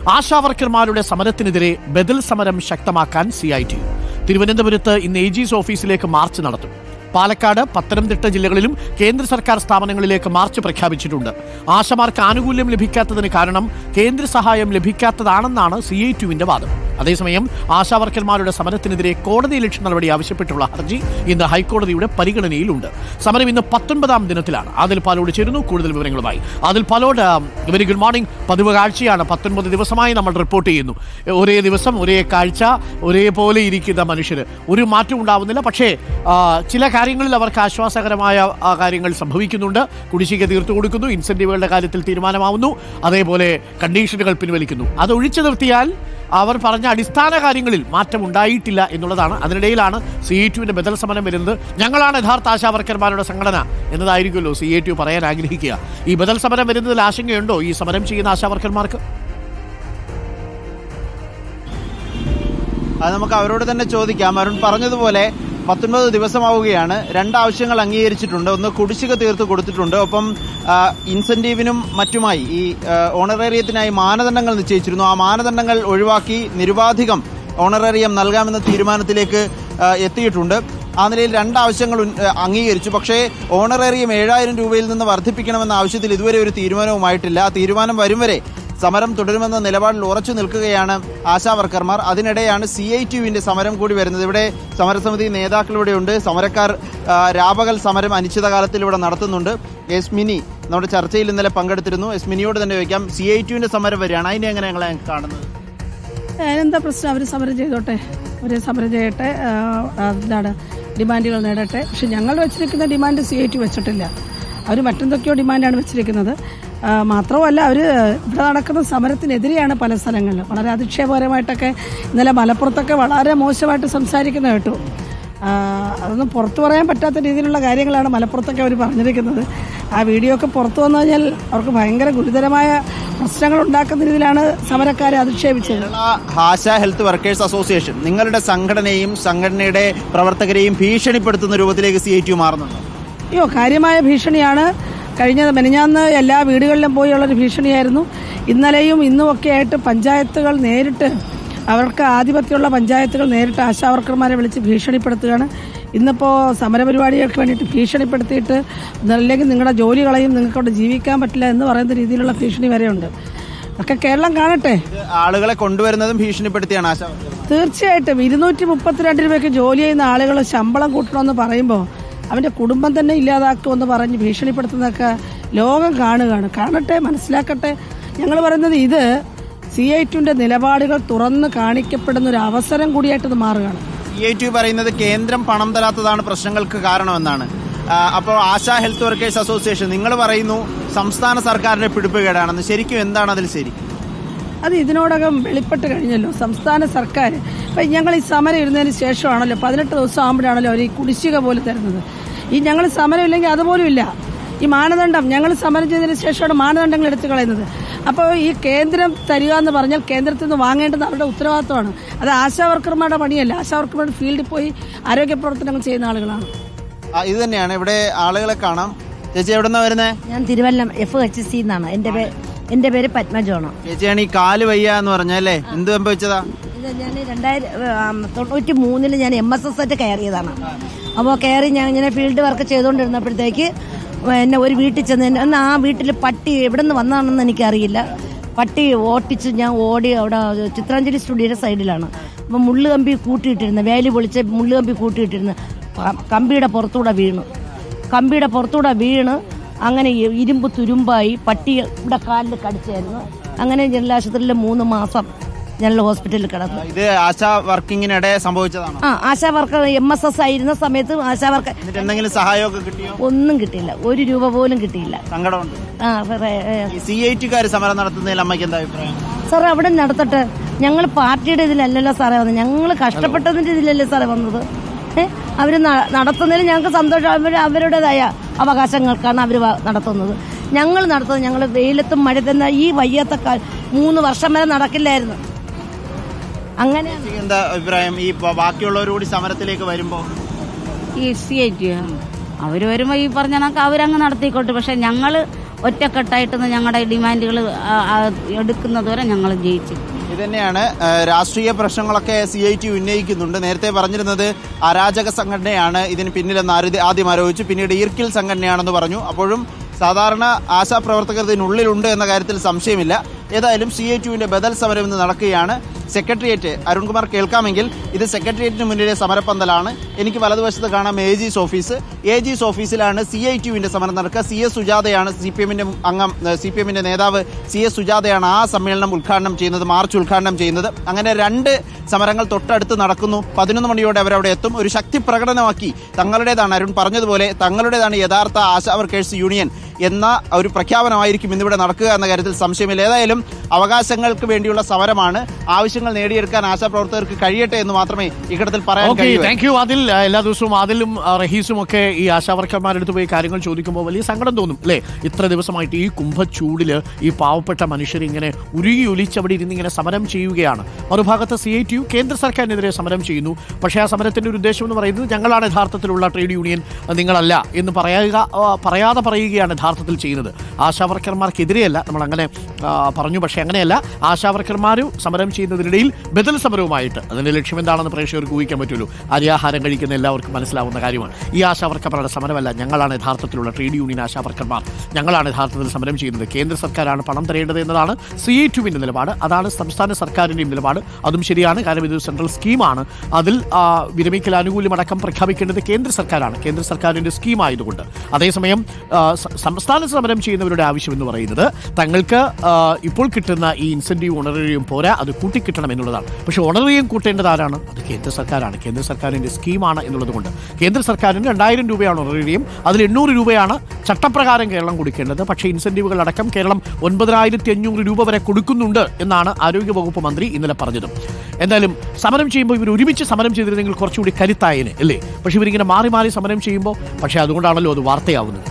ആശാവർക്കർമാരുടെ സമരത്തിനെതിരെ ബദൽ സമരം ശക്തമാക്കാൻ CITU. തിരുവനന്തപുരത്ത് ഇന്ന് AG's ഓഫീസിലേക്ക് മാർച്ച് നടത്തും. പാലക്കാട്, പത്തനംതിട്ട ജില്ലകളിലും കേന്ദ്ര സർക്കാർ സ്ഥാപനങ്ങളിലേക്ക് മാർച്ച് പ്രഖ്യാപിച്ചിട്ടുണ്ട്. ആശമാർക്ക് ആനുകൂല്യം ലഭിക്കാത്തതിന് കാരണം കേന്ദ്ര സഹായം ലഭിക്കാത്തതാണെന്നാണ് CITUവിന്റെ വാദം. അതേസമയം ആശാവർക്കർമാരുടെ സമരത്തിനെതിരെ കോടതിയലക്ഷ്യ നടപടി ആവശ്യപ്പെട്ടുള്ള ഹർജി ഇന്ന് ഹൈക്കോടതിയുടെ പരിഗണനയിലുണ്ട്. സമരം ഇന്ന് 19ാം ദിനത്തിലാണ്. ആദിൽ പാലോട് ചേരുന്നു കൂടുതൽ വിവരങ്ങളുമായി. Adil Palode, very good morning. പതിവ് കാഴ്ചയാണ്, 19 ദിവസമായി നമ്മൾ റിപ്പോർട്ട് ചെയ്യുന്നു. ഒരേ ദിവസം ഒരേ കാഴ്ച, ഒരേപോലെ ഇരിക്കുന്ന മനുഷ്യർ, ഒരു മാറ്റം ഉണ്ടാവുന്നില്ല. പക്ഷേ ചില കാര്യങ്ങളിൽ അവർക്ക് ആശ്വാസകരമായ കാര്യങ്ങൾ സംഭവിക്കുന്നുണ്ട്. കുടിശ്ശിക തീർത്തു കൊടുക്കുന്നു, ഇൻസെന്റീവുകളുടെ കാര്യത്തിൽ തീരുമാനമാവുന്നു, അതേപോലെ കണ്ടീഷനുകൾ പിൻവലിക്കുന്നു. അത് ഒഴിച്ചു നിർത്തിയാൽ അവർ പറഞ്ഞ അടിസ്ഥാന കാര്യങ്ങളിൽ മാറ്റം ഉണ്ടായിട്ടില്ല എന്നുള്ളതാണ്. അതിനിടയിലാണ് CITUവിന്റെ ബദൽ സമരം വരുന്നത്. ഞങ്ങളാണ് യഥാർത്ഥ ആശാവർക്കർമാരുടെ സംഘടന എന്നതായിരിക്കുമല്ലോ CITU പറയാൻ ആഗ്രഹിക്കുക. ഈ ബദൽ സമരം വരുന്നതിൽ ആശങ്കയുണ്ടോ ഈ സമരം ചെയ്യുന്ന ആശാവർക്കർമാർക്ക്? അത് നമുക്ക് അവരോട് തന്നെ ചോദിക്കാം. അരുൺ പറഞ്ഞതുപോലെ 19 ദിവസമാവുകയാണ്. 2 ആവശ്യങ്ങൾ അംഗീകരിച്ചിട്ടുണ്ട്. ഒന്ന് കുടിശ്ശിക തീർത്ത് കൊടുത്തിട്ടുണ്ട്. ഒപ്പം ഇൻസെന്റീവിനും മറ്റുമായി ഈ ഓണറേറിയത്തിനായി മാനദണ്ഡങ്ങൾ നിശ്ചയിച്ചിരുന്നു. ആ മാനദണ്ഡങ്ങൾ ഒഴിവാക്കി നിരുപാധികം ഓണറേറിയം നൽകാമെന്ന തീരുമാനത്തിലേക്ക് എത്തിയിട്ടുണ്ട്. ആ നിലയിൽ 2 ആവശ്യങ്ങൾ അംഗീകരിച്ചു. പക്ഷേ ഓണറേറിയം 7000 രൂപയിൽ നിന്ന് വർദ്ധിപ്പിക്കണമെന്ന ആവശ്യത്തിൽ ഇതുവരെ ഒരു തീരുമാനവുമായിട്ടില്ല. ആ തീരുമാനം വരും വരെ സമരം തുടരുമെന്ന നിലപാടിൽ ഉറച്ചു നിൽക്കുകയാണ് ആശാവർക്കർമാർ. അതിനിടെയാണ് CITUവിന്റെ സമരം കൂടി വരുന്നത്. ഇവിടെ സമരസമിതി നേതാക്കൾ ഇവിടെയുണ്ട്. സമരക്കാർ രാപകൽ സമരം അനിശ്ചിതകാലത്തിൽ ഇവിടെ നടത്തുന്നുണ്ട്. എസ്മിനി നമ്മുടെ ചർച്ചയിൽ ഇന്നലെ പങ്കെടുത്തിരുന്നു. എസ്മിനിയോട് തന്നെ ചോദിക്കാം, CITUവിന്റെ സമരം വരികയാണ്, അതിനെ എങ്ങനെ ഞങ്ങളെ കാണുന്നത്? എന്താ പ്രശ്നം? അവർ സമരം ചെയ്തോട്ടെ, അവർ സമരം ചെയ്യട്ടെ, എന്താണ് ഡിമാൻഡുകൾ നേടട്ടെ. പക്ഷെ ഞങ്ങൾ വെച്ചിരിക്കുന്ന ഡിമാൻഡ് CITU വെച്ചിട്ടില്ല. അവർ മറ്റെന്തൊക്കെയോ ഡിമാൻഡാണ് വെച്ചിരിക്കുന്നത്. മാത്രമല്ല, അവർ ഇവിടെ നടക്കുന്ന സമരത്തിനെതിരെയാണ് പല സ്ഥലങ്ങളിലും. വളരെ അധിക്ഷേപകരമായിട്ടൊക്കെ ഇന്നലെ മലപ്പുറത്തൊക്കെ വളരെ മോശമായിട്ട് സംസാരിക്കുന്ന കേട്ടു. അതൊന്നും പുറത്തു പറയാൻ പറ്റാത്ത രീതിയിലുള്ള കാര്യങ്ങളാണ് മലപ്പുറത്തൊക്കെ അവർ പറഞ്ഞിരിക്കുന്നത്. ആ വീഡിയോ ഒക്കെ പുറത്തു വന്നു കഴിഞ്ഞാൽ അവർക്ക് ഭയങ്കര ഗുരുതരമായ പ്രശ്നങ്ങൾ ഉണ്ടാക്കുന്ന രീതിയിലാണ് സമരക്കാരെ അധിക്ഷേപിച്ചത്. ആശാ ഹെൽത്ത് വർക്കേഴ്സ് അസോസിയേഷൻ നിങ്ങളുടെ സംഘടനയും സംഘടനയുടെ പ്രവർത്തകരെയും ഭീഷണിപ്പെടുത്തുന്ന രൂപത്തിലേക്ക് CITU മാറുന്നുണ്ടോ? അയ്യോ, കാര്യമായ ഭീഷണിയാണ്. കഴിഞ്ഞ മെനഞ്ഞാന്ന് എല്ലാ വീടുകളിലും പോയുള്ളൊരു ഭീഷണിയായിരുന്നു. ഇന്നലെയും ഇന്നും ഒക്കെ ആയിട്ട് പഞ്ചായത്തുകൾ നേരിട്ട്, അവർക്ക് ആധിപത്യമുള്ള പഞ്ചായത്തുകൾ നേരിട്ട് ആശാവർക്കർമാരെ വിളിച്ച് ഭീഷണിപ്പെടുത്തുകയാണ്. ഇന്നിപ്പോൾ സമരപരിപാടികൾക്ക് വേണ്ടിയിട്ട് ഭീഷണിപ്പെടുത്തിയിട്ട് അല്ലെങ്കിൽ നിങ്ങളുടെ ജോലി കളയും, നിങ്ങൾക്കവിടെ ജീവിക്കാൻ പറ്റില്ല എന്ന് പറയുന്ന രീതിയിലുള്ള ഭീഷണി വരെയുണ്ട്. ഒക്കെ കേരളം കാണട്ടെ. ആളുകളെ കൊണ്ടുവരുന്നതും ഭീഷണിപ്പെടുത്തിയാണ് ആശാവർക്കർ. തീർച്ചയായിട്ടും 232 രൂപയ്ക്ക് ജോലി ചെയ്യുന്ന ആളുകൾ ശമ്പളം കൂട്ടണമെന്ന് പറയുമ്പോൾ അവൻ്റെ കുടുംബം തന്നെ ഇല്ലാതാക്കുമെന്ന് പറഞ്ഞ് ഭീഷണിപ്പെടുത്തുന്നതൊക്കെ ലോകം കാണട്ടെ, മനസ്സിലാക്കട്ടെ. ഞങ്ങൾ പറയുന്നത് ഇത് CITUവിന്റെ നിലപാടുകൾ തുറന്ന് കാണിക്കപ്പെടുന്ന ഒരു അവസരം കൂടിയായിട്ട് ഇത് മാറുകയാണ്. CITU പറയുന്നത് കേന്ദ്രം പണം തരാത്തതാണ് പ്രശ്നങ്ങൾക്ക് കാരണമെന്നാണ്. അപ്പോൾ ആശാ ഹെൽത്ത് വർക്കേഴ്സ് അസോസിയേഷൻ നിങ്ങൾ പറയുന്നു സംസ്ഥാന സർക്കാരിന്റെ പിടിപ്പുകേടാണെന്ന്. ശരിക്കും എന്താണ് അതിൽ ശരി? അത് ഇതിനോടകം വെളിപ്പെട്ട് കഴിഞ്ഞല്ലോ. സംസ്ഥാന സർക്കാർ ഇപ്പം ഞങ്ങൾ ഈ സമരം ഇരുന്നതിന് ശേഷമാണല്ലോ, 18 ദിവസം ആകുമ്പോഴാണല്ലോ അവർ ഈ കുടിശ്ശിക പോലും തരുന്നത്. ഈ ഞങ്ങൾ സമരം ഇല്ലെങ്കിൽ അതുപോലും ഇല്ല. ഈ മാനദണ്ഡം ഞങ്ങൾ സമരം ചെയ്തതിന് ശേഷമാണ് മാനദണ്ഡങ്ങൾ എടുത്തു കളയുന്നത്. അപ്പോൾ ഈ കേന്ദ്രം തരിക എന്ന് പറഞ്ഞാൽ കേന്ദ്രത്തിൽ നിന്ന് വാങ്ങേണ്ടത് അവരുടെ ഉത്തരവാദിത്വമാണ്. അത് ആശാവർക്കർമാരുടെ പണിയല്ല. ആശാവർക്കർമാരുടെ ഫീൽഡിൽ പോയി ആരോഗ്യ പ്രവർത്തനങ്ങൾ ചെയ്യുന്ന ആളുകളാണ്. ഇത് തന്നെയാണ് ഇവിടെ ആളുകളെ കാണാം. ചേച്ചി എവിടെ നിന്നാണ് വരുന്നത്? ഞാൻ തിരുവല്ലം FHC എന്നാണ്. എന്റെ പേര് പത്മജോണ്. ചേച്ചിയാണ് ഈ കാല് വയ്യ എന്ന് പറഞ്ഞല്ലേ, എന്ത് സംഭവിച്ചതാ? ഇത് ഞാൻ 1993 ഞാൻ MSS കയറിയതാണ്. അപ്പോൾ കയറി ഞാൻ ഇങ്ങനെ ഫീൽഡ് വർക്ക് ചെയ്തുകൊണ്ടിരുന്നപ്പോഴത്തേക്ക് എന്നെ ഒരു വീട്ടിൽ ചെന്ന് എന്നാൽ ആ വീട്ടിൽ പട്ടി എവിടെ നിന്ന് വന്നതാണെന്ന് എനിക്കറിയില്ല. പട്ടി ഓട്ടിച്ച് ഞാൻ ഓടി അവിടെ ചിത്രാഞ്ജലി സ്റ്റുഡിയോയുടെ സൈഡിലാണ്. അപ്പം മുള്ളുകമ്പി കൂട്ടിയിട്ടിരുന്നു, വേലി പൊളിച്ച് മുള്ളുകമ്പി കൂട്ടിയിട്ടിരുന്നു. കമ്പിയുടെ പുറത്തൂടെ വീണ് അങ്ങനെ ഇരുമ്പ് തുരുമ്പായി പട്ടി ഇവിടെ കാലിൽ കടിച്ചായിരുന്നു. അങ്ങനെ ജനറൽ ആശുപത്രിയിൽ 3 മാസം ജനറൽ ഹോസ്പിറ്റലിൽ കിടന്നു. ഇത് ആശാ വർക്കിങ്ങിനിടെ സംഭവിച്ചതാണ്. ആശാ വർക്കർ MSS ആയിരുന്ന സമയത്ത് ആശാ വർക്കർ എന്തെങ്കിലും സഹായമൊക്കെ കിട്ടിയോ? ഒന്നും കിട്ടിയില്ല, 1 രൂപ പോലും കിട്ടിയില്ല. സങ്കടമുണ്ട്. CITUകാർ സമരം നടത്തുന്നതിൽ അമ്മയ്ക്ക് എന്താ അഭിപ്രായം? സാറേ അവിടെ നടത്തട്ടെ. ഞങ്ങൾ പാർട്ടിയുടെ ഇതിലല്ലല്ലോ സാറേ വന്നത്, ഞങ്ങൾ കഷ്ടപ്പെട്ടതിന്റെ ഇതിലല്ലേ സാറേ വന്നത്. അവർ നടത്തുന്നതിൽ ഞങ്ങൾക്ക് സന്തോഷം. അവരുടേതായ അവകാശങ്ങൾക്കാണ് അവർ നടത്തുന്നത്. ഞങ്ങൾ വെയിലത്തും മഴ തന്നെ ഈ വയ്യാത്ത 3 വർഷം വരെ നടക്കില്ലായിരുന്നു. അങ്ങനെ എന്താ അഭിപ്രായം ഈ ബാക്കിയുള്ളവരോട് സമരത്തിലേക്ക് വരുമ്പോൾ? ഈ CITU അവർ വരുമ്പോൾ ഈ പറഞ്ഞ കണക്ക് അവരങ്ങ് നടത്തിക്കോട്ടെ. പക്ഷെ ഞങ്ങൾ ഒറ്റക്കെട്ടായിട്ട് ഞങ്ങളുടെ ഡിമാൻഡുകൾ എടുക്കുന്നതുവരെ ഞങ്ങൾ ജയിച്ചു. ഇതന്നെയാണ് രാഷ്ട്രീയ പ്രശ്നങ്ങളൊക്കെ CIT ഉന്നയിക്കുന്നുണ്ട്. നേരത്തെ പറഞ്ഞിരുന്നത് അരാജക സംഘടനയാണ് ഇതിന് പിന്നിലെന്ന് ആദ്യം ആരോപിച്ചു, പിന്നീട് ഈർക്കിൽ സംഘടനയാണെന്ന് പറഞ്ഞു. അപ്പോഴും സാധാരണ ആശാപ്രവർത്തകർ ഇതിനുള്ളിലുണ്ട് എന്ന കാര്യത്തിൽ സംശയമില്ല. ഏതായാലും CITUവിന്റെ ബദൽ സമരം ഇന്ന് നടക്കുകയാണ്. സെക്രട്ടേറിയറ്റ്, അരുൺകുമാർ കേൾക്കാമെങ്കിൽ ഇത് സെക്രട്ടേറിയറ്റിന് മുന്നിലെ സമരപ്പന്തലാണ്. എനിക്ക് വലതുവശത്ത് കാണാം AG's ഓഫീസ്. AG's ഓഫീസിലാണ് CITUവിന്റെ സമരം നടക്കുക. CS സുജാതയാണ് CPMന്റെ അംഗം, CPMന്റെ നേതാവ് CS സുജാതയാണ് ആ സമ്മേളനം ഉദ്ഘാടനം ചെയ്യുന്നത്, മാർച്ച് ഉദ്ഘാടനം ചെയ്യുന്നത്. അങ്ങനെ 2 സമരങ്ങൾ തൊട്ടടുത്ത് നടക്കുന്നു. 11 മണിയോടെ അവരവിടെ എത്തും. ഒരു ശക്തി പ്രകടനമാക്കി തങ്ങളുടേതാണ്, അരുൺ പറഞ്ഞതുപോലെ തങ്ങളുടേതാണ് യഥാർത്ഥ ആശാ വർക്കേഴ്സ് യൂണിയൻ എന്ന ഒരു പ്രഖ്യാപനമായിരിക്കും ഇന്നിവിടെ നടക്കുക എന്ന കാര്യത്തിൽ സംശയമില്ല. ഏതായാലും അവകാശങ്ങൾക്ക് വേണ്ടിയുള്ള സമരമാണ്. ആവശ്യങ്ങൾ നേടിയെടുക്കാൻ ആശാപ്രവർത്തകർക്ക് കഴിയട്ടെ എന്ന് മാത്രമേ ഇക്കടത്തിൽ പറയാൻ കഴിയൂ. Thank you Adil. എല്ലാ ദിവസവും ആദിലും റഹീസും ഒക്കെ ഈ ആശാവർക്കർമാരെടുത്ത് പോയി കാര്യങ്ങൾ ചോദിക്കുമ്പോൾ വലിയ സങ്കടം തോന്നും അല്ലേ? ഇത്ര ദിവസമായിട്ട് ഈ കുംഭച്ചൂടിൽ ഈ പാവപ്പെട്ട മനുഷ്യർ ഇങ്ങനെ ഉരുകി ഒലിച്ചവിടെ ഇരുന്ന് ഇങ്ങനെ സമരം ചെയ്യുകയാണ്. മറുഭാഗത്ത് CITU കേന്ദ്ര സർക്കാരിനെതിരെ സമരം ചെയ്യുന്നു. പക്ഷേ ആ സമരത്തിന്റെ ഒരു ഉദ്ദേശം എന്ന് പറയുന്നത് ഞങ്ങളാണ് യഥാർത്ഥത്തിലുള്ള ട്രേഡ് യൂണിയൻ, നിങ്ങളല്ല എന്ന് പറയാതെ പറയുകയാണ് യഥാർത്ഥത്തിൽ ചെയ്യുന്നത്. ആശാവർക്കർമാർക്കെതിരെയല്ല, നമ്മൾ അങ്ങനെ പറഞ്ഞു. പക്ഷേ അങ്ങനെയല്ല, ആശാവർക്കർമാരും സമരം ചെയ്യുന്നതിനിടയിൽ ബദൽ സമരവുമായിട്ട് അതിന്റെ ലക്ഷ്യം എന്താണെന്ന് പ്രേക്ഷകർക്ക് ഊഹിക്കാൻ പറ്റുമല്ലോ. അരിയാഹാരം കഴിക്കുന്ന എല്ലാവർക്കും മനസ്സിലാവുന്ന കാര്യമാണ്. ഈ ആശാവർക്കർമാരുടെ സമരമല്ല, ഞങ്ങളാണ് യഥാർത്ഥത്തിലുള്ള ട്രേഡ് യൂണിയൻ ആശാവർക്കർമാർ, ഞങ്ങളാണ് യഥാർത്ഥത്തിൽ സമരം ചെയ്യുന്നത്. കേന്ദ്ര സർക്കാരാണ് പണം തരേണ്ടത് എന്നതാണ് CITUവിന്റെ നിലപാട്, അതാണ് സംസ്ഥാന സർക്കാരിന്റെയും നിലപാട്. അതും ശരിയാണ്, കാരണം ഇത് സെൻട്രൽ സ്കീമാണ്. അതിൽ വിരമിക്കൽ ആനുകൂല്യമടക്കം പ്രഖ്യാപിക്കേണ്ടത് കേന്ദ്ര സർക്കാരാണ്, കേന്ദ്ര സർക്കാരിന്റെ സ്കീം ആയതുകൊണ്ട്. അതേസമയം സംസ്ഥാന സമരം ചെയ്യുന്നവരുടെ ആവശ്യം എന്ന് പറയുന്നത് തങ്ങൾക്ക് ഇപ്പോൾ കിട്ടുന്ന ഈ ഇൻസെന്റീവ് ഓണറേറിയം പോരാ, അത് കൂട്ടിക്കിട്ടണം എന്നുള്ളതാണ്. പക്ഷേ ഓണറേറിയം കൂട്ടേണ്ടത് ആരാണ്? അത് കേന്ദ്ര സർക്കാരാണ്, കേന്ദ്ര സർക്കാരിന്റെ സ്കീമാണ് എന്നുള്ളത് കൊണ്ട്. കേന്ദ്ര സർക്കാരിന് 2000 രൂപയാണ് ഓണറേറിയം, അതിൽ 800 രൂപയാണ് ചട്ടപ്രകാരം കേരളം കൊടുക്കേണ്ടത്. പക്ഷേ ഇൻസെന്റീവുകൾ അടക്കം കേരളം 9500 രൂപ വരെ കൊടുക്കുന്നുണ്ട് എന്നാണ് ആരോഗ്യവകുപ്പ് മന്ത്രി ഇന്നലെ പറഞ്ഞത്. എന്തായാലും സമരം ചെയ്യുമ്പോൾ ഇവർ ഒരുമിച്ച് സമരം ചെയ്തിരുന്നെങ്കിൽ കുറച്ചുകൂടി കരുത്തായേനെ അല്ലേ? പക്ഷേ ഇവരിങ്ങനെ മാറി മാറി സമരം ചെയ്യുമ്പോൾ, പക്ഷേ അതുകൊണ്ടാണല്ലോ അത് വാർത്തയാവുന്നത്.